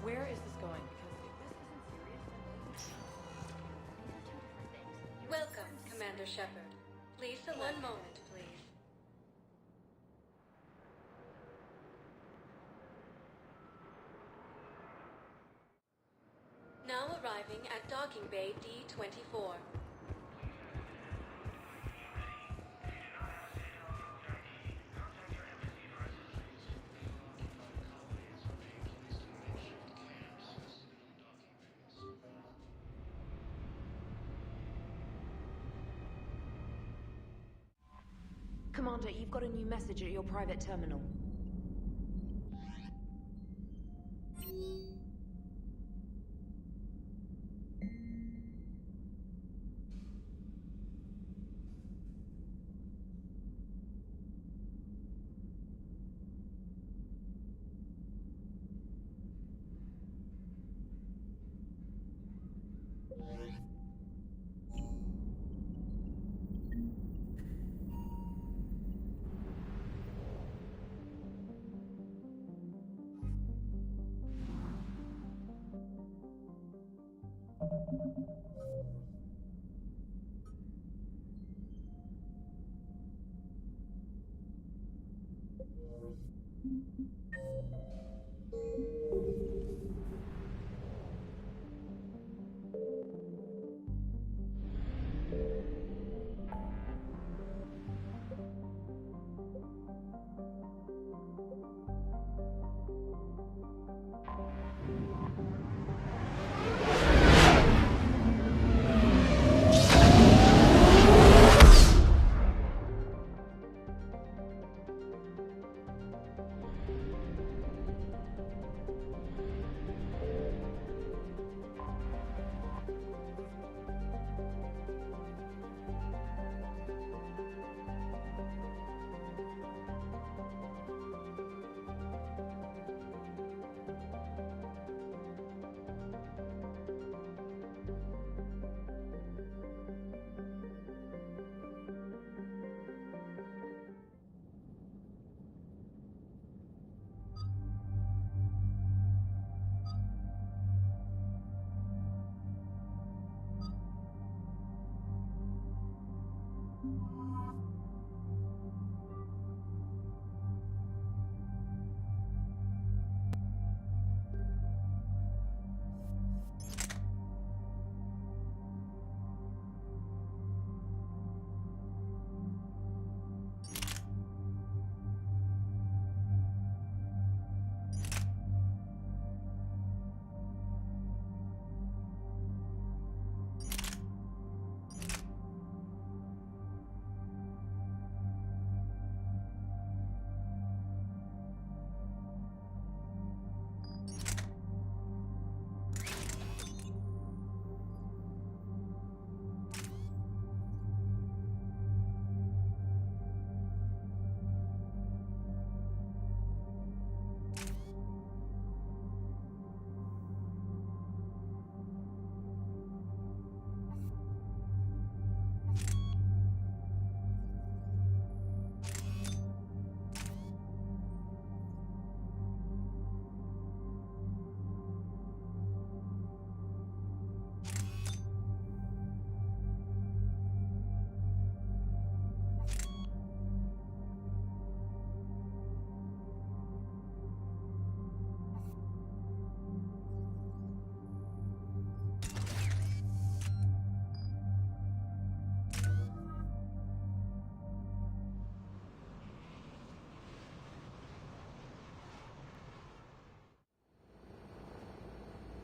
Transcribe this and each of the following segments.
Where is this going? Because if this isn't serious, then... Welcome, Commander Shepard. Please select. One moment, please. Now arriving at docking bay D-24. Commander, you've got a new message at your private terminal.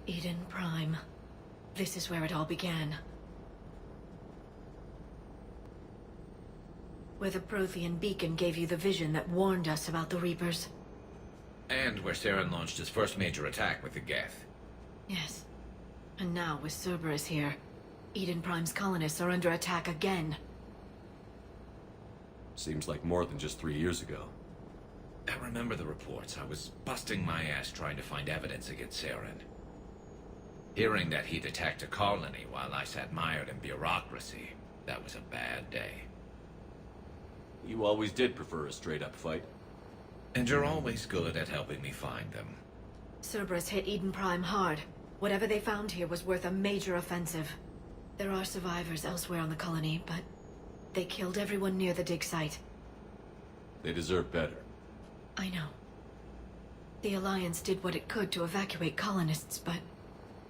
Iden Prайм. This is where it all began. Where the Prothean beacon gave you the vision that warned us about the Reapers. And where Saren launched his first major attack with the Geth. Yes. And now, with Cerberus here, Iden Prайm's colonists are under attack again. Seems like more than just 3 years ago. I remember the reports. I was busting my ass trying to find evidence against Saren. Hearing that he'd attacked a colony while I sat mired in bureaucracy, that was a bad day. You always did prefer a straight-up fight. And you're always good at helping me find them. Cerberus hit Eden Prime hard. Whatever they found here was worth a major offensive. There are survivors elsewhere on the colony, but they killed everyone near the dig site. They deserve better. I know. The Alliance did what it could to evacuate colonists, but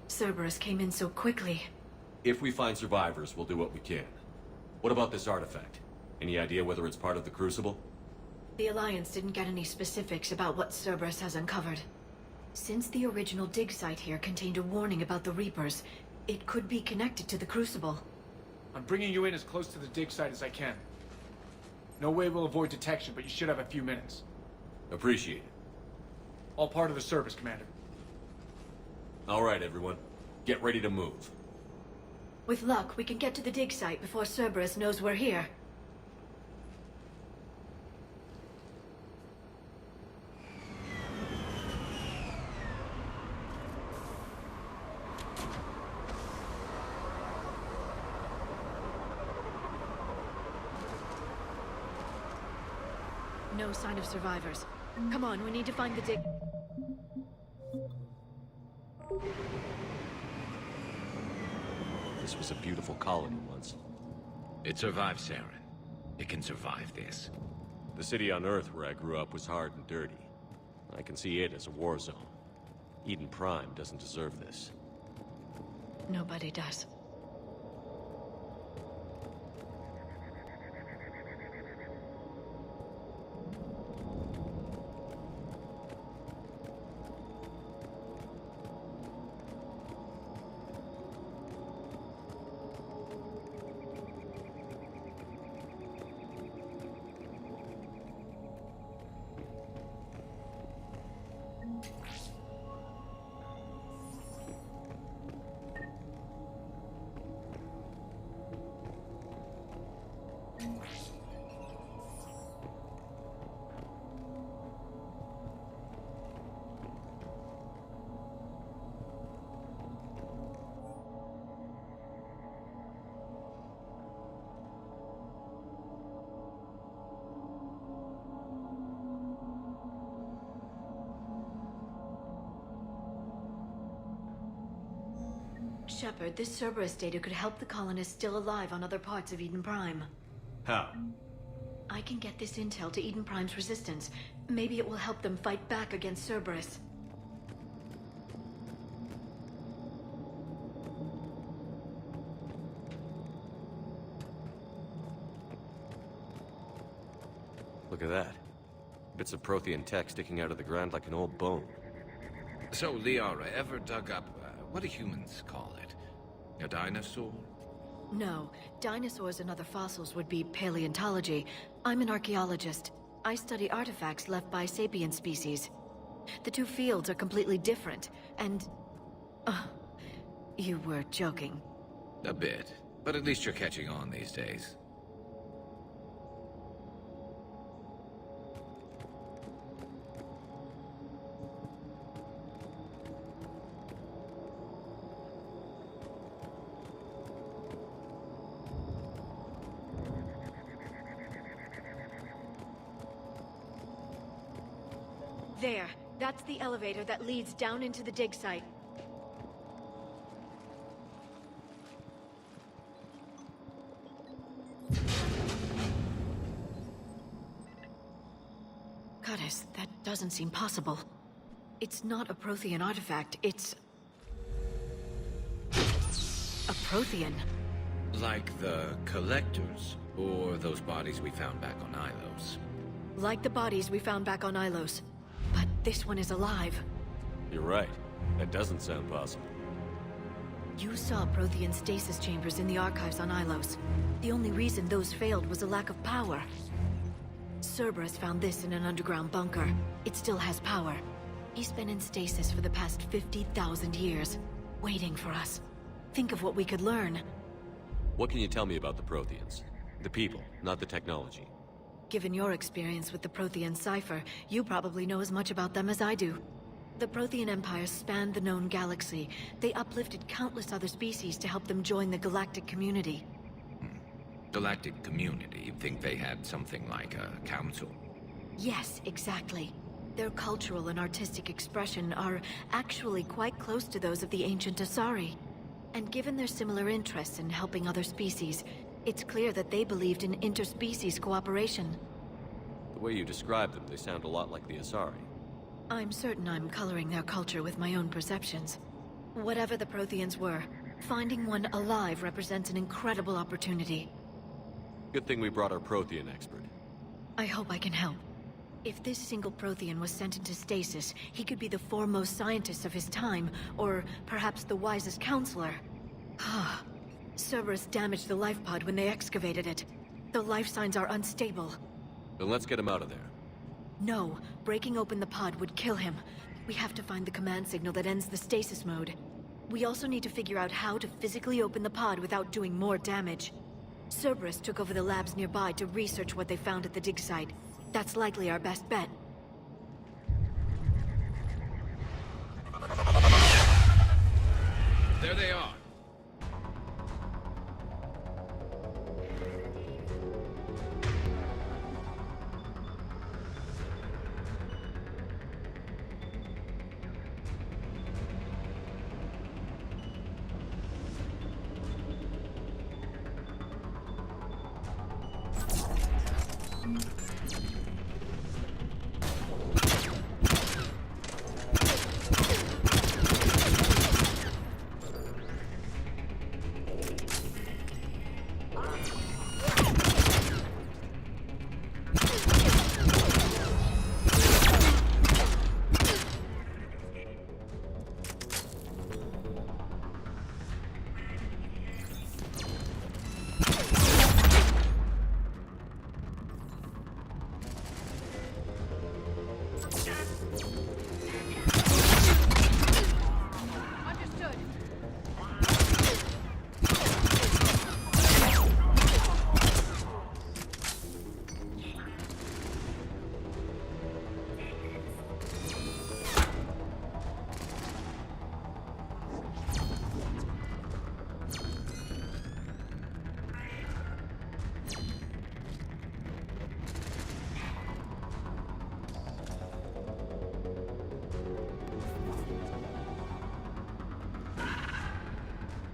Cerberus came in so quickly. If we find survivors, we'll do what we can. What about this artifact? Any idea whether it's part of the Crucible? The Alliance didn't get any specifics about what Cerberus has uncovered. Since the original dig site here contained a warning about the Reapers, it could be connected to the Crucible. I'm bringing you in as close to the dig site as I can. No way we'll avoid detection, but you should have a few minutes. Appreciate it. All part of the service, Commander. All right, everyone. Get ready to move. With luck, we can get to the dig site before Cerberus knows we're here. No sign of survivors. Come on, we need to find the dig... This was a beautiful colony once. It survived, Saren. It can survive this. The city on Earth where I grew up was hard and dirty. I can see it as a war zone. Eden Prime doesn't deserve this. Nobody does. Shepard, this Cerberus data could help the colonists still alive on other parts of Eden Prime. How? I can get this intel to Eden Prime's resistance. Maybe it will help them fight back against Cerberus. Look at that. Bits of Protean tech sticking out of the ground like an old bone. So, Liara, ever dug up, what do humans call it? A dinosaur? No, dinosaurs and other fossils would be paleontology. I'm an archaeologist. I study artifacts left by sapient species. The two fields are completely different, and... you were joking. A bit, but at least you're catching on these days. There. That's the elevator that leads down into the dig site. Goddess, that doesn't seem possible. It's not a Prothean artifact, it's... a Prothean. Like the Collectors, or those bodies we found back on Ilos. Like the bodies we found back on Ilos. But this one is alive. You're right. That doesn't sound possible. You saw Prothean stasis chambers in the archives on Ilos. The only reason those failed was a lack of power. Cerberus found this in an underground bunker. It still has power. He's been in stasis for the past 50,000 years, waiting for us. Think of what we could learn. What can you tell me about the Protheans? The people, not the technology. Given your experience with the Prothean cipher, you probably know as much about them as I do. The Prothean Empire spanned the known galaxy. They uplifted countless other species to help them join the galactic community. Galactic community? You'd think they had something like a council? Yes, exactly. Their cultural and artistic expression are actually quite close to those of the ancient Asari. And given their similar interests in helping other species, it's clear that they believed in interspecies cooperation. The way you describe them, they sound a lot like the Asari. I'm certain I'm coloring their culture with my own perceptions. Whatever the Protheans were, finding one alive represents an incredible opportunity. Good thing we brought our Prothean expert. I hope I can help. If this single Prothean was sent into stasis, he could be the foremost scientist of his time, or perhaps the wisest counselor. Cerberus damaged the life pod when they excavated it. The life signs are unstable. Then let's get him out of there. No, breaking open the pod would kill him. We have to find the command signal that ends the stasis mode. We also need to figure out how to physically open the pod without doing more damage. Cerberus took over the labs nearby to research what they found at the dig site. That's likely our best bet. There they are.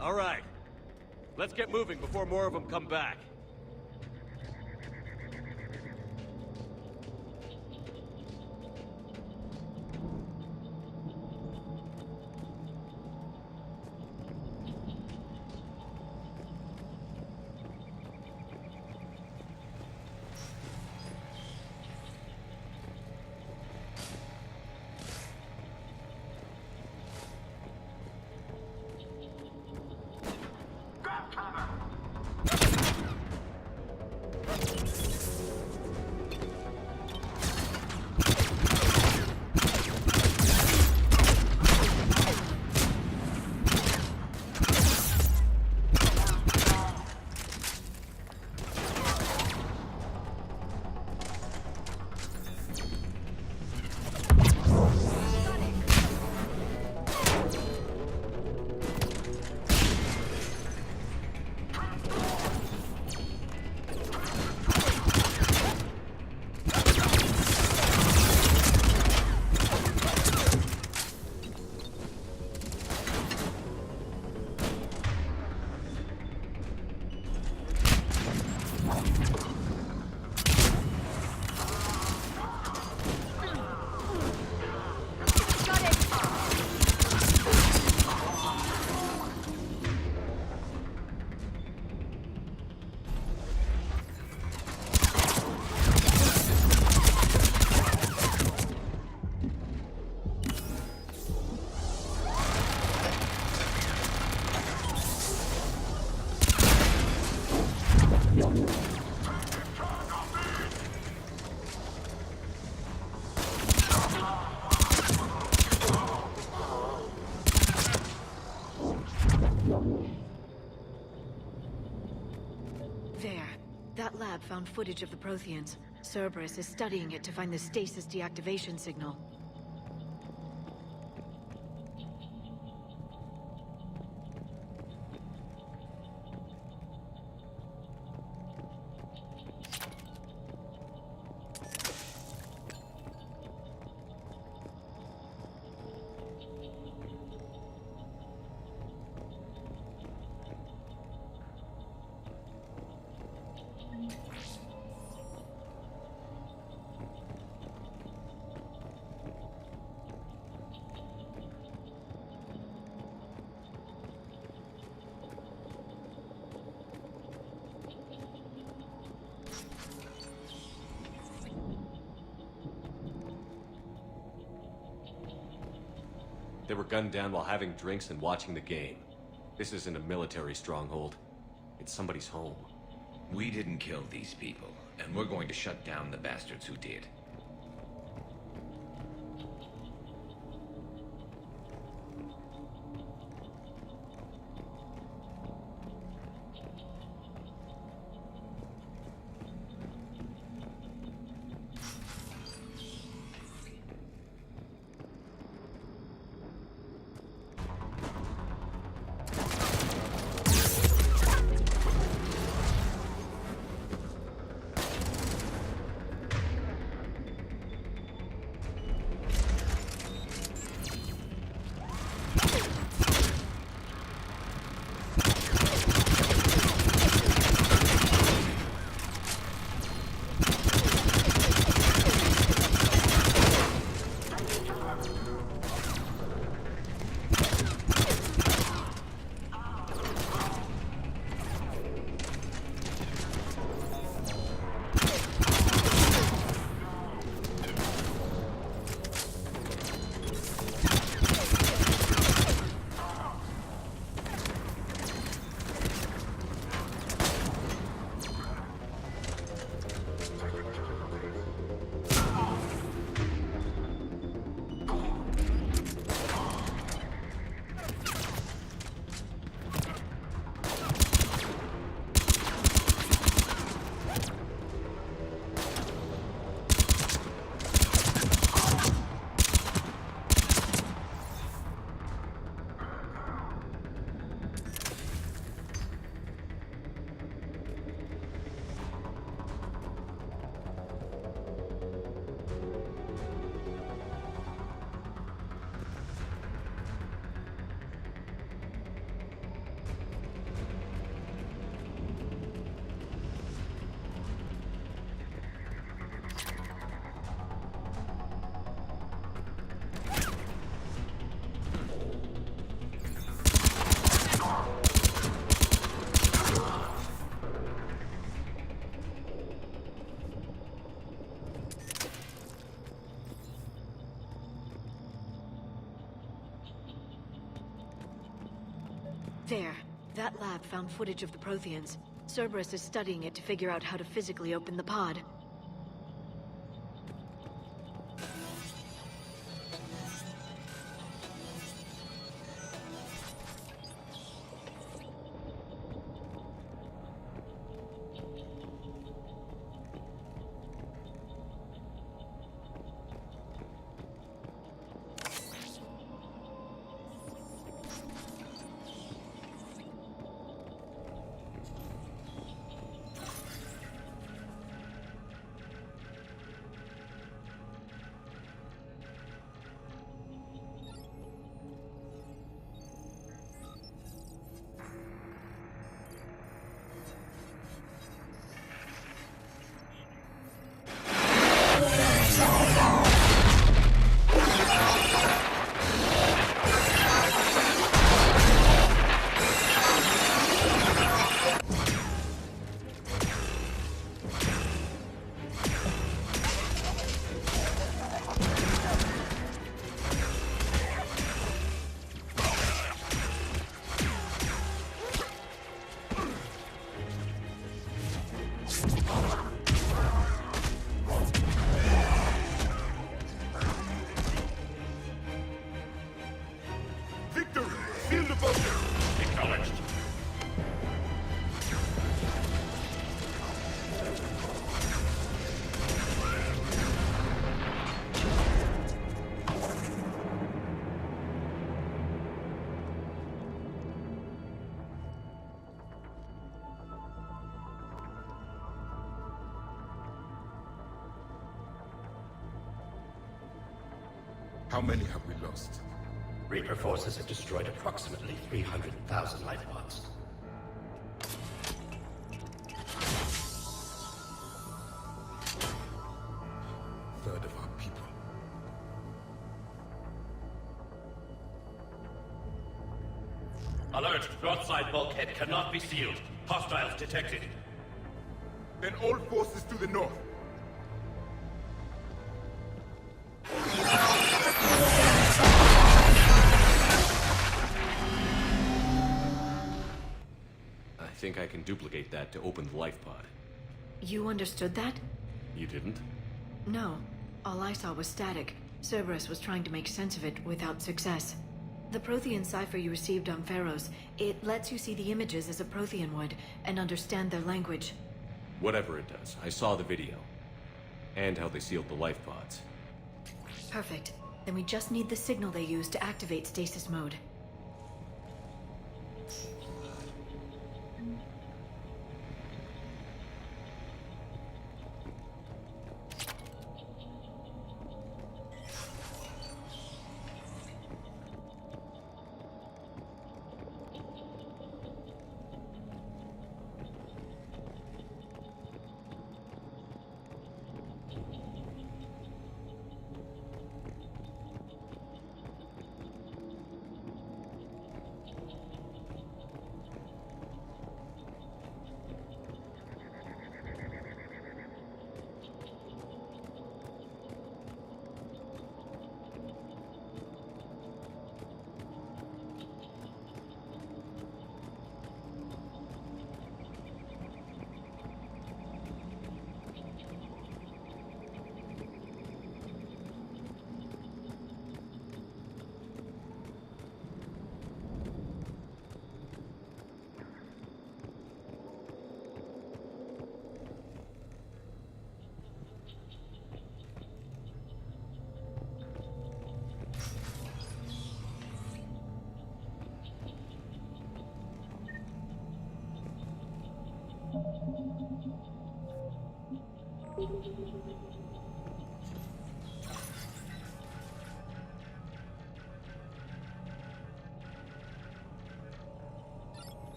All right. Let's get moving before more of them come back. That lab found footage of the Protheans. Cerberus is studying it to find the stasis deactivation signal. They were gunned down while having drinks and watching the game. This isn't a military stronghold. It's somebody's home. We didn't kill these people, and we're going to shut down the bastards who did. There. That lab found footage of the Protheans. Cerberus is studying it to figure out how to physically open the pod. How many have we lost? Reaper forces have destroyed approximately 300,000 life pods. Third of our people. Alert! Broadside bulkhead cannot be sealed. Hostiles detected. Then all forces to the north. think I can duplicate that to open the life pod. You understood that? You didn't? No. All I saw was static. Cerberus was trying to make sense of it without success. The Prothean cipher you received on Pharaohs, it lets you see the images as a Prothean would, and understand their language. Whatever it does, I saw the video. And how they sealed the life pods. Perfect. Then we just need the signal they use to activate stasis mode.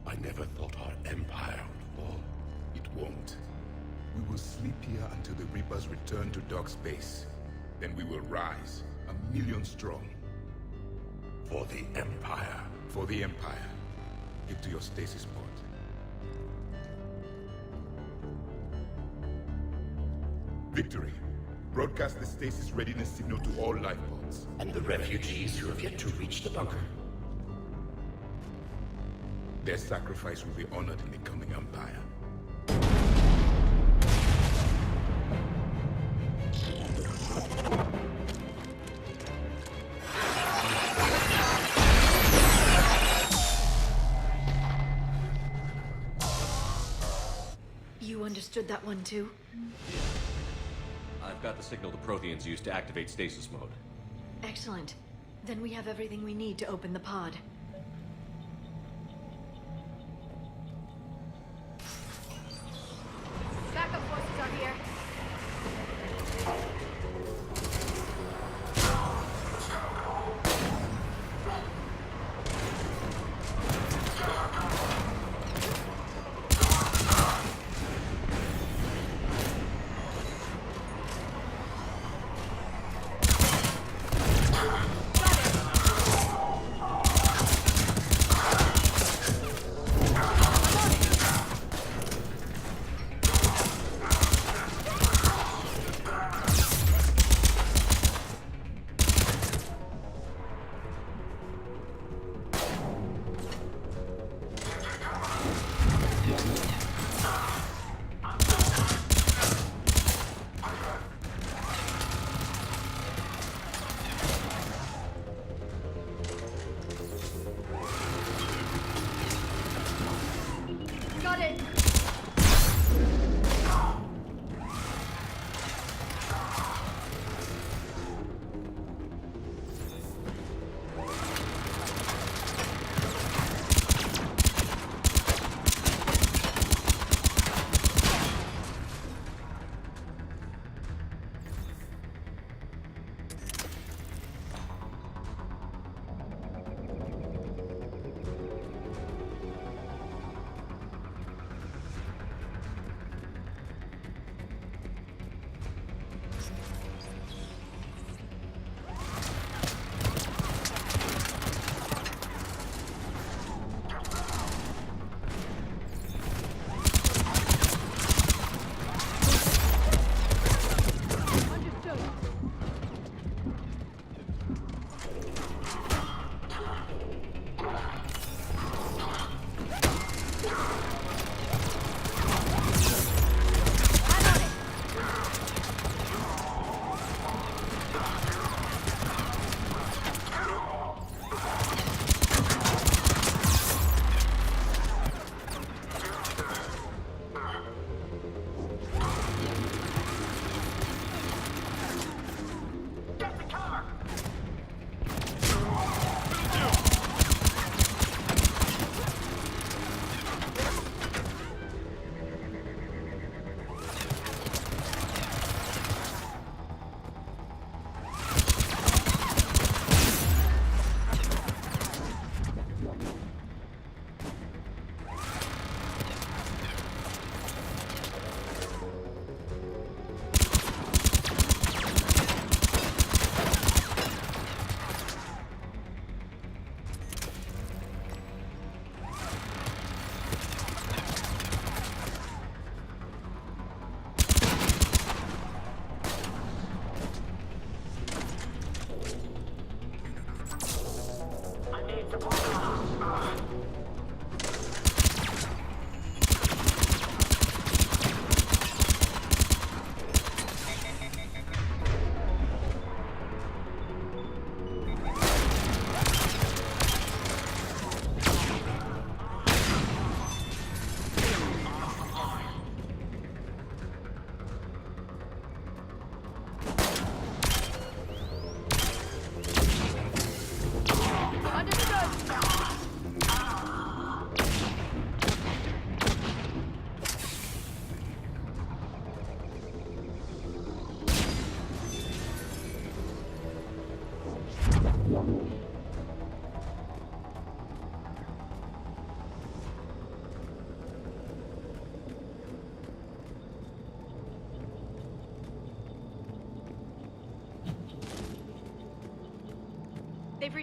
I never thought our empire would fall. It won't. We will sleep here until the Reapers return to dark space. Then we will rise, 1,000,000 strong. For the Empire. For the Empire. Get to your stasis pod. Victory. Broadcast the stasis readiness signal to all life pods. And the refugees who have yet to reach the bunker. Their sacrifice will be honored in the coming Empire. You understood that one too? I've got the signal the Protheans use to activate stasis mode. Excellent. Then we have everything we need to open the pod. Backup forces are here.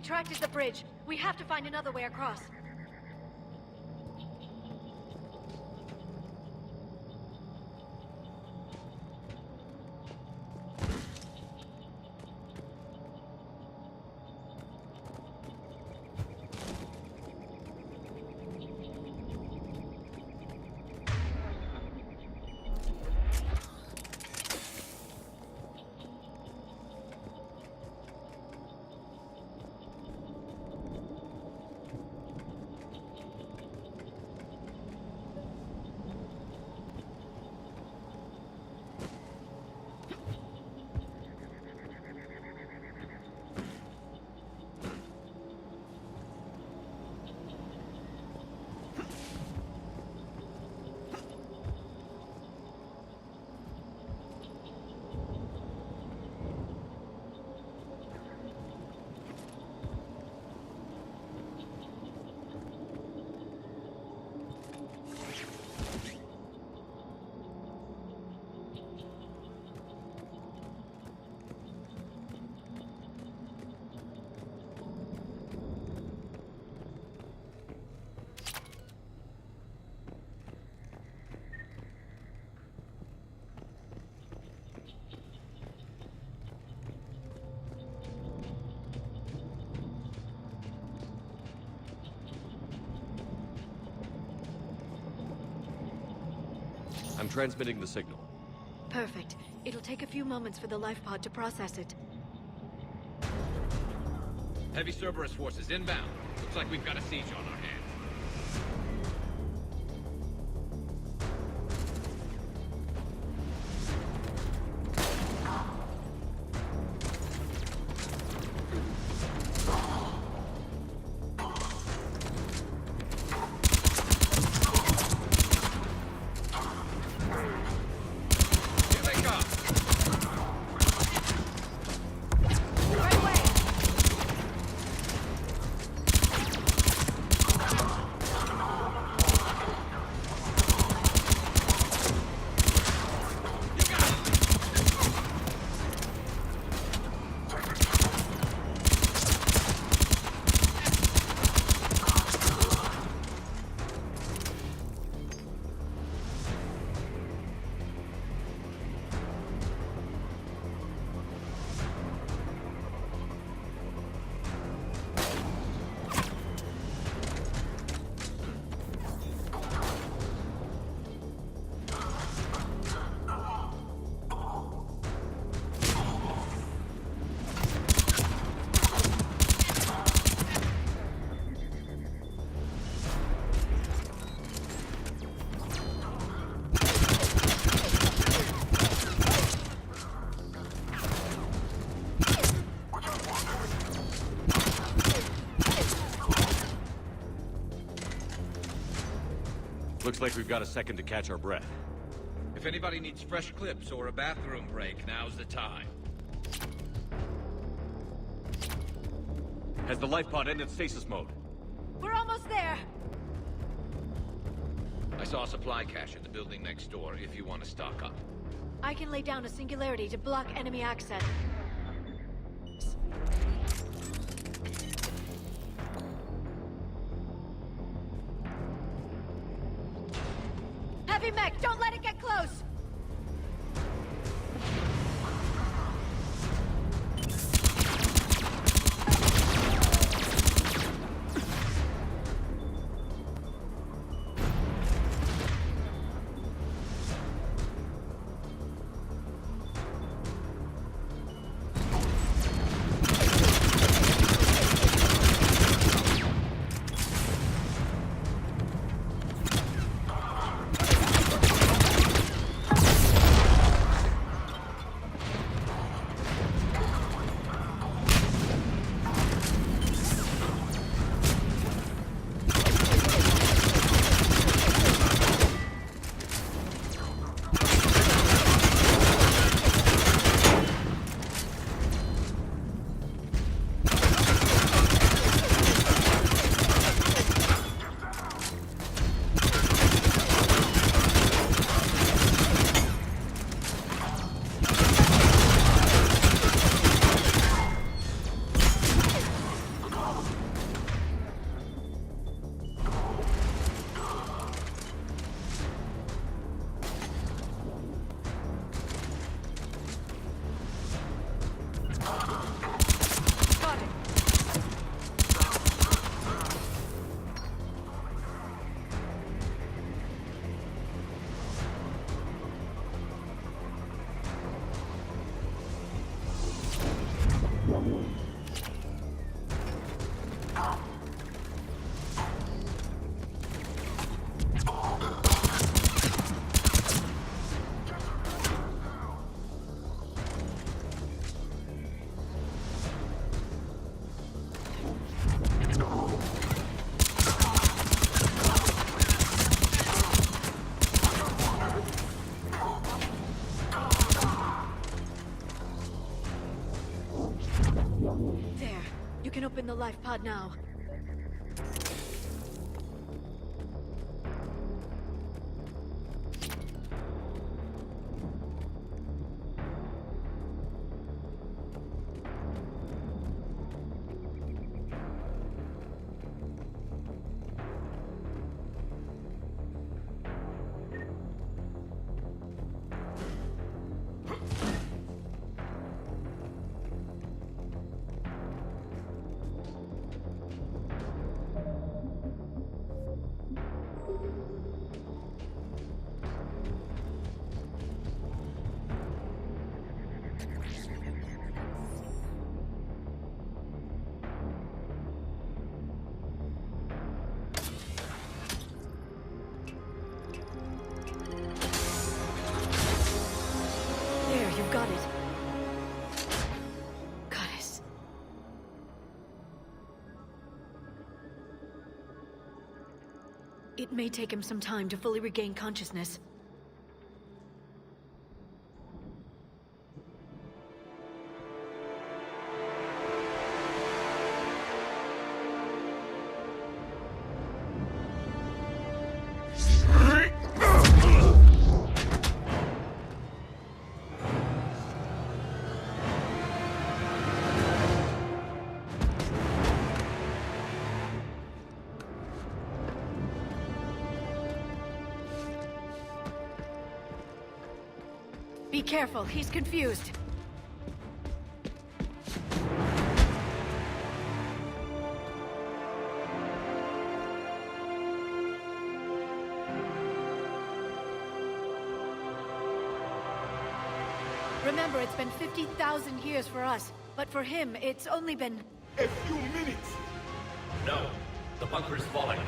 retracted the bridge. We have to find another way across. I'm transmitting the signal. Perfect. It'll take a few moments for the life pod to process it. Heavy Cerberus forces inbound. Looks like we've got a siege on our hands. Looks like we've got a second to catch our breath. If anybody needs fresh clips or a bathroom break, now's the time. Has the life pod ended stasis mode? We're almost there! I saw a supply cache in the building next door if you want to stock up. I can lay down a singularity to block enemy access. Heavy mech, don't let it get close! pod now. Got it. Goddess. It may take him some time to fully regain consciousness. Be careful, he's confused. Remember, it's been 50,000 years for us, but for him, it's only been... A few minutes! No. The bunker is falling.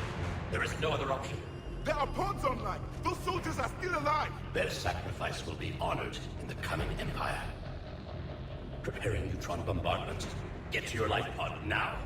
There is no other option. There are pods online! Those soldiers are still alive! Their sacrifice will be honored in the coming Empire. Preparing neutron bombardment. Get to your life pod now.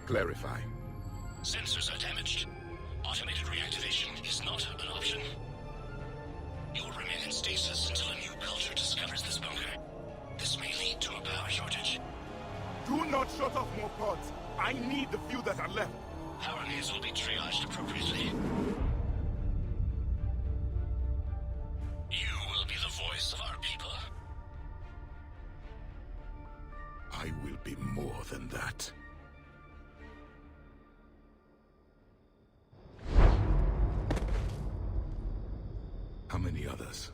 Clarify. Sensors are damaged. Automated reactivation is not an option. You will remain in stasis until a new culture discovers this bunker. This may lead to a power shortage. Do not shut off more pods. I need the few that are left. Power needs will be triaged appropriately. You will be the voice of our people. I will be more than that. How many others?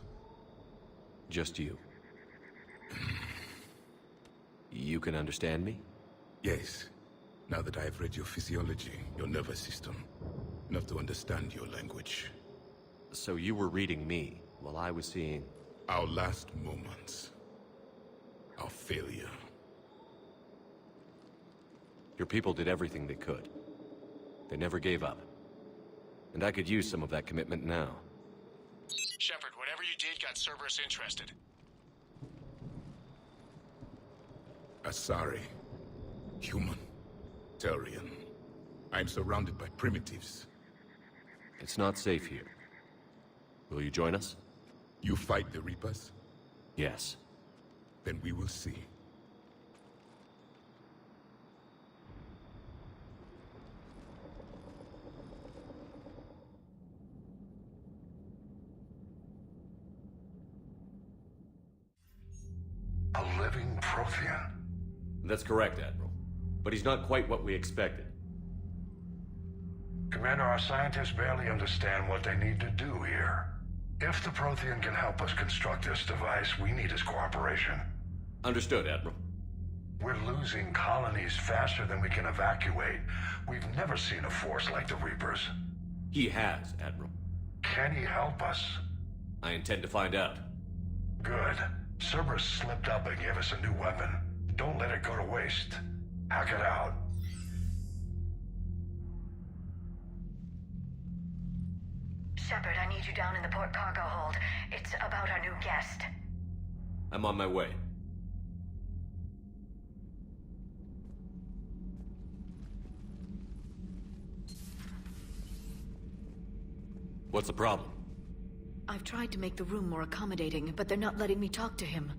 Just you. You can understand me? Yes. Now that I have read your physiology, your nervous system, enough to understand your language. So you were reading me, while I was seeing... Our last moments. Our failure. Your people did everything they could. They never gave up. And I could use some of that commitment now. Shepard, whatever you did got Cerberus interested. Asari. Human. Turian. I'm surrounded by primitives. It's not safe here. Will you join us? You fight the Reapers? Yes. Then we will see. A living Prothean? That's correct, Admiral. But he's not quite what we expected. Commander, our scientists barely understand what they need to do here. If the Prothean can help us construct this device, we need his cooperation. Understood, Admiral. We're losing colonies faster than we can evacuate. We've never seen a force like the Reapers. He has, Admiral. Can he help us? I intend to find out. Good. Cerberus slipped up and gave us a new weapon. Don't let it go to waste. Hack it out. Shepard, I need you down in the port cargo hold. It's about our new guest. I'm on my way. What's the problem? I've tried to make the room more accommodating, but they're not letting me talk to him.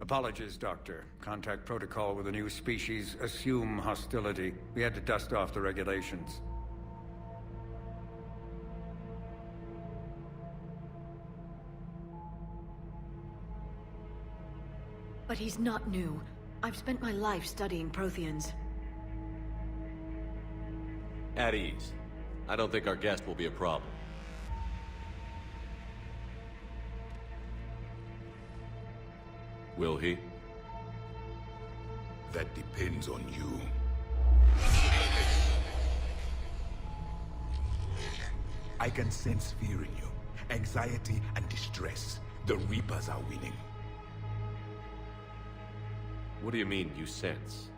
Apologies, Doctor. Contact protocol with a new species. Assume hostility. We had to dust off the regulations. But he's not new. I've spent my life studying Protheans. At ease. I don't think our guest will be a problem. Will he? That depends on you. I can sense fear in you. Anxiety and distress. The Reapers are winning. What do you mean, you sense?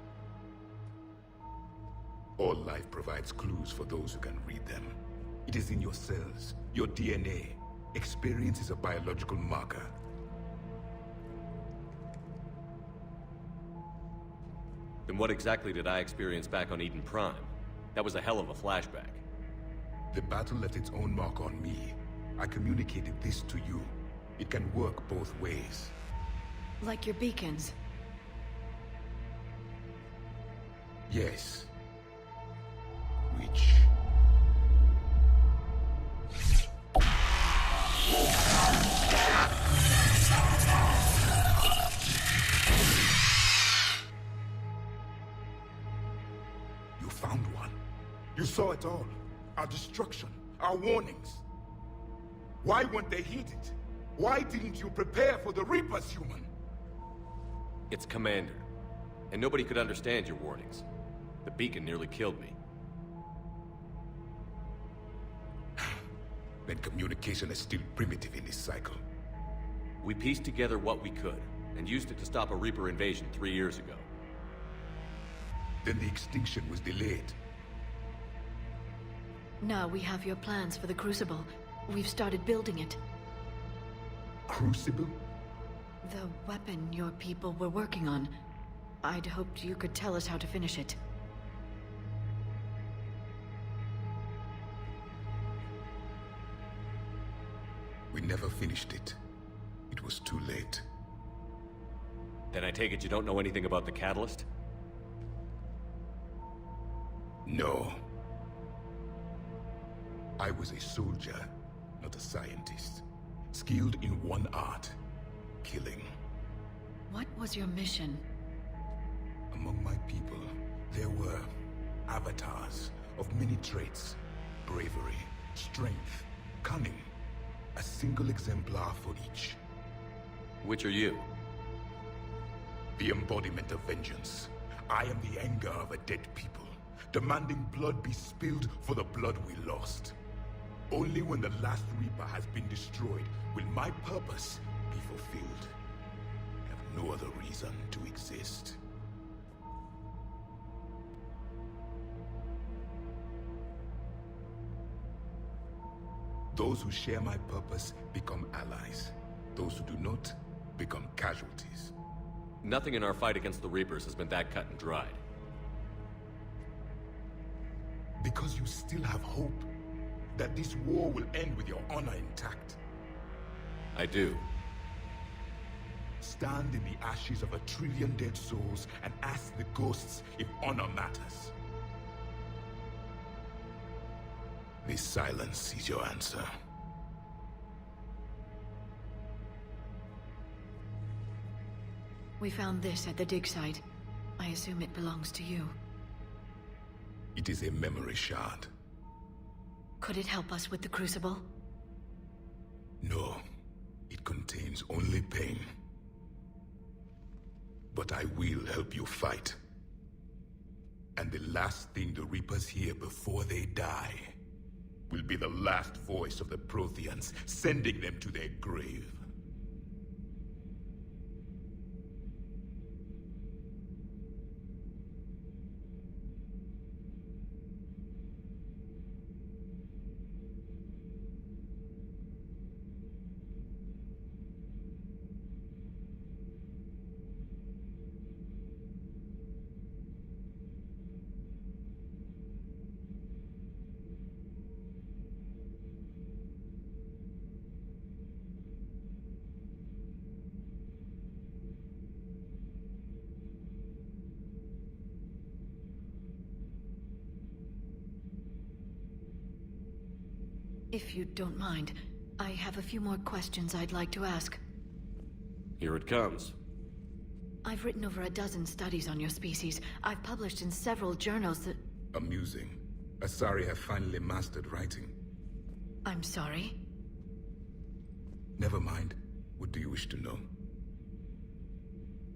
All life provides clues for those who can read them. It is in your cells, your DNA. Experience is a biological marker. Then what exactly did I experience back on Iden Prime? That was a hell of a flashback. The battle left its own mark on me. I communicated this to you. It can work both ways. Like your beacons. Yes. Which... You found one. You saw it all. Our destruction, our warnings. Why weren't they heeded? Why didn't you prepare for the Reapers, human? It's Commander. And nobody could understand your warnings. The beacon nearly killed me. Then communication is still primitive in this cycle. We pieced together what we could, and used it to stop a Reaper invasion 3 years ago. Then the extinction was delayed. Now we have your plans for the Crucible. We've started building it. Crucible? The weapon your people were working on. I'd hoped you could tell us how to finish it. We never finished it. It was too late. Then I take it you don't know anything about the catalyst? No. I was a soldier, not a scientist. Skilled in one art, killing. What was your mission? Among my people, there were avatars of many traits. Bravery, strength, cunning. A single exemplar for each. Which are you? The embodiment of vengeance. I am the anger of a dead people, demanding blood be spilled for the blood we lost. Only when the last Reaper has been destroyed will my purpose be fulfilled. I have no other reason to exist. Those who share my purpose become allies. Those who do not become casualties. Nothing in our fight against the Reapers has been that cut and dried. Because you still have hope that this war will end with your honor intact. I do. Stand in the ashes of 1 trillion dead souls and ask the ghosts if honor matters. This silence is your answer. We found this at the dig site. I assume it belongs to you. It is a memory shard. Could it help us with the Crucible? No. It contains only pain. but I will help you fight. And the last thing the Reapers hear before they die will be the last voice of the Protheans, sending them to their grave. If you don't mind, I have a few more questions I'd like to ask. Here it comes. I've written over a dozen studies on your species. I've published in several journals that... Amusing. Asari have finally mastered writing. I'm sorry? Never mind. What do you wish to know?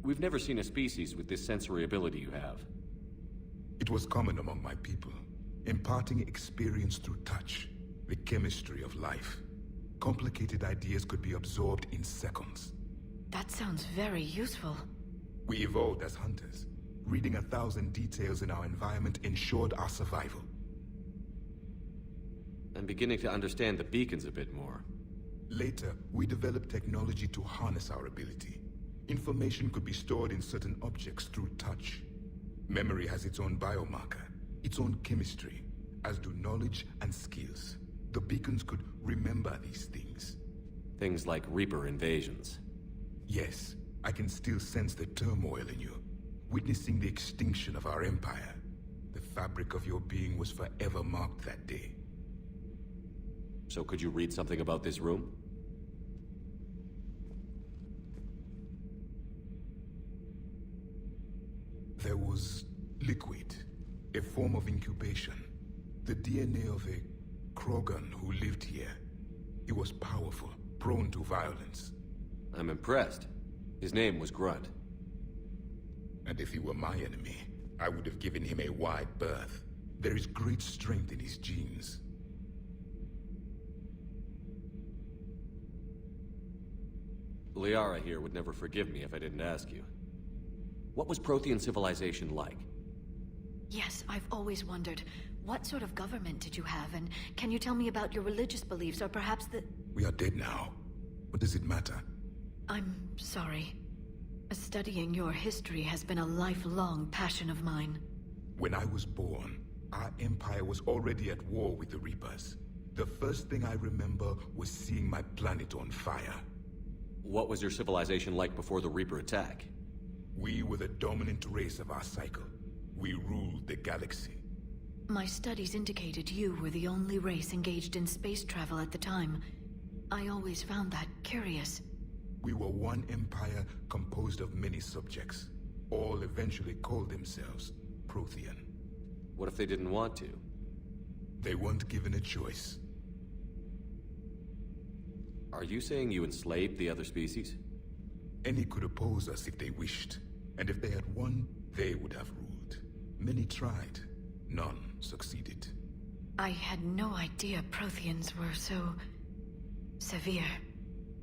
We've never seen a species with this sensory ability you have. It was common among my people, imparting experience through touch. The chemistry of life. Complicated ideas could be absorbed in seconds. That sounds very useful. We evolved as hunters. Reading 1,000 details in our environment ensured our survival. I'm beginning to understand the beacons a bit more. Later, we developed technology to harness our ability. Information could be stored in certain objects through touch. Memory has its own biomarker, its own chemistry, as do knowledge and skills. The beacons could remember these things. Things like Reaper invasions. Yes, I can still sense the turmoil in you. Witnessing the extinction of our empire. The fabric of your being was forever marked that day. So could you read something about this room? There was liquid, a form of incubation. The DNA of a Krogan who lived here. He was powerful, prone to violence. I'm impressed. His name was Grunt. And if he were my enemy, I would have given him a wide berth. There is great strength in his genes. Liara here would never forgive me if I didn't ask you. What was Prothean civilization like? Yes, I've always wondered. What sort of government did you have, and can you tell me about your religious beliefs, or perhaps the... We are dead now. What does it matter? I'm sorry. Studying your history has been a lifelong passion of mine. When I was born, our empire was already at war with the Reapers. The first thing I remember was seeing my planet on fire. What was your civilization like before the Reaper attack? We were the dominant race of our cycle. We ruled the galaxy. My studies indicated you were the only race engaged in space travel at the time. I always found that curious. We were one empire composed of many subjects. All eventually called themselves Prothean. What if they didn't want to? They weren't given a choice. Are you saying you enslaved the other species? Any could oppose us if they wished. And if they had won, they would have ruled. Many tried. None succeeded. I had no idea Protheans were so... severe.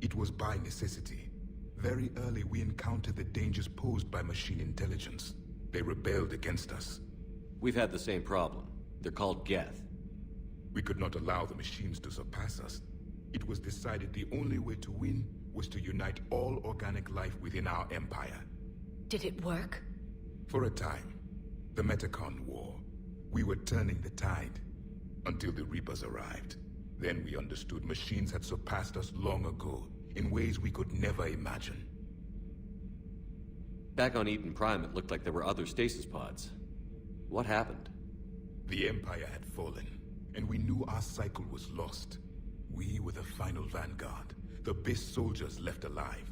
It was by necessity. Very early we encountered the dangers posed by machine intelligence. They rebelled against us. We've had the same problem. They're called Geth. We could not allow the machines to surpass us. It was decided the only way to win was to unite all organic life within our empire. Did it work? For a time. The Metacon War. We were turning the tide. Until the Reapers arrived. Then we understood machines had surpassed us long ago, in ways we could never imagine. Back on Iden Prime, it looked like there were other stasis pods. What happened? The Empire had fallen, and we knew our cycle was lost. We were the final vanguard, the best soldiers left alive.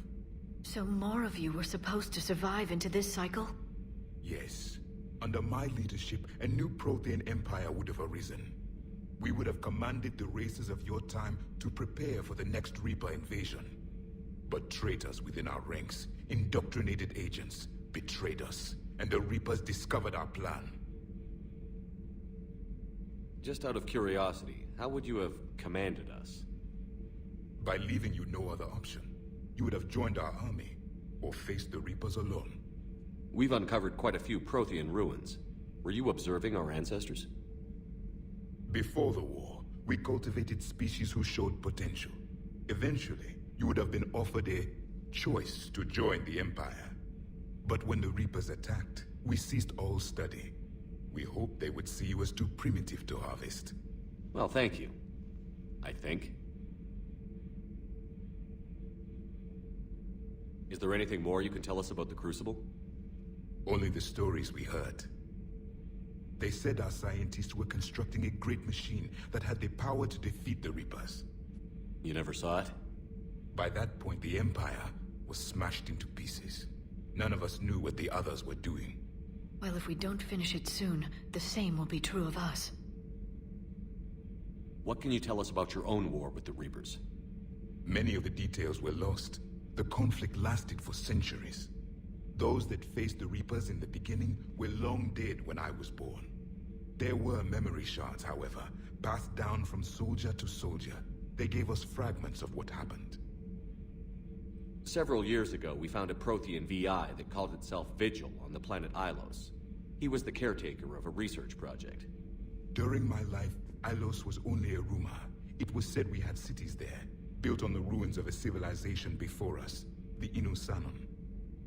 So more of you were supposed to survive into this cycle? Yes. Under my leadership, a new Prothean empire would have arisen. We would have commanded the races of your time to prepare for the next Reaper invasion. But traitors within our ranks, indoctrinated agents, betrayed us, and the Reapers discovered our plan. Just out of curiosity, how would you have commanded us? By leaving you no other option. You would have joined our army, or faced the Reapers alone. We've uncovered quite a few Protean ruins. Were you observing our ancestors? Before the war, we cultivated species who showed potential. Eventually, you would have been offered a choice to join the Empire. But when the Reapers attacked, we ceased all study. We hoped they would see you as too primitive to harvest. Well, thank you. I think. Is there anything more you can tell us about the Crucible? Only the stories we heard. They said our scientists were constructing a great machine that had the power to defeat the Reapers. You never saw it? By that point, the Empire was smashed into pieces. None of us knew what the others were doing. Well, if we don't finish it soon, the same will be true of us. What can you tell us about your own war with the Reapers? Many of the details were lost. The conflict lasted for centuries. Those that faced the Reapers in the beginning were long dead when I was born. There were memory shards, however, passed down from soldier to soldier. They gave us fragments of what happened. Several years ago, we found a Protean VI that called itself Vigil on the planet Ilos. He was the caretaker of a research project. During my life, Ilos was only a rumor. It was said we had cities there, built on the ruins of a civilization before us, the Inusanon.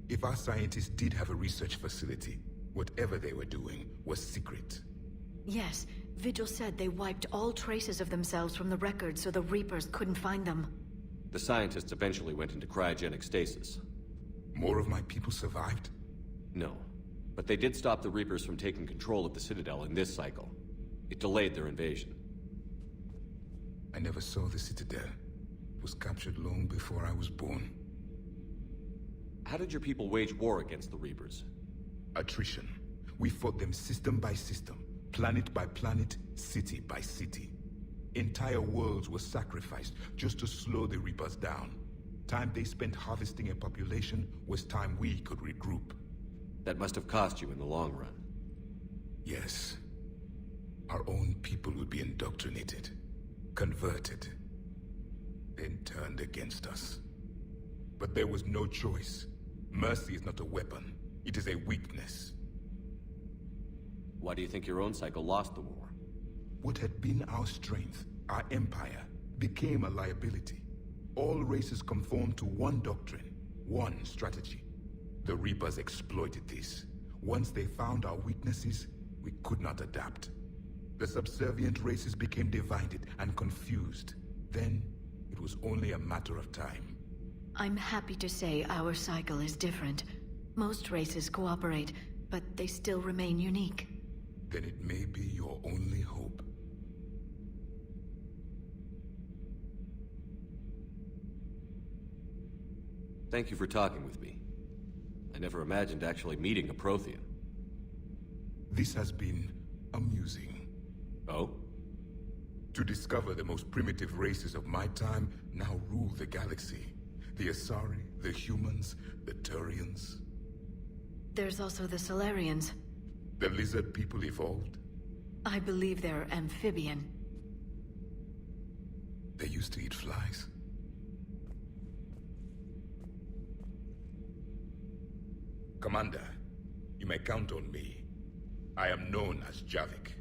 If our scientists did have a research facility, whatever they were doing was secret. Yes, Vigil said they wiped all traces of themselves from the records so the Reapers couldn't find them. The scientists eventually went into cryogenic stasis. More of my people survived? No, but they did stop the Reapers from taking control of the Citadel in this cycle. It delayed their invasion. I never saw the Citadel. It was captured long before I was born. How did your people wage war against the Reapers? Attrition. We fought them system by system, planet by planet, city by city. Entire worlds were sacrificed just to slow the Reapers down. Time they spent harvesting a population was time we could regroup. That must have cost you in the long run. Yes. Our own people would be indoctrinated, converted, then turned against us. But there was no choice. Mercy is not a weapon. It is a weakness. Why do you think your own cycle lost the war? What had been our strength, our empire, became a liability. All races conformed to one doctrine, one strategy. The Reapers exploited this. Once they found our weaknesses, we could not adapt. The subservient races became divided and confused. Then, it was only a matter of time. I'm happy to say our cycle is different. Most races cooperate, but they still remain unique. Then it may be your only hope. Thank you for talking with me. I never imagined actually meeting a Prothean. This has been amusing. Oh? To discover the most primitive races of my time now rule the galaxy. The Asari, the humans, the Turians. There's also the Solarians. The lizard people evolved? I believe they're amphibian. They used to eat flies. Commander, you may count on me. I am known as Javik.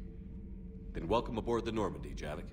Then welcome aboard the Normandy, Javik.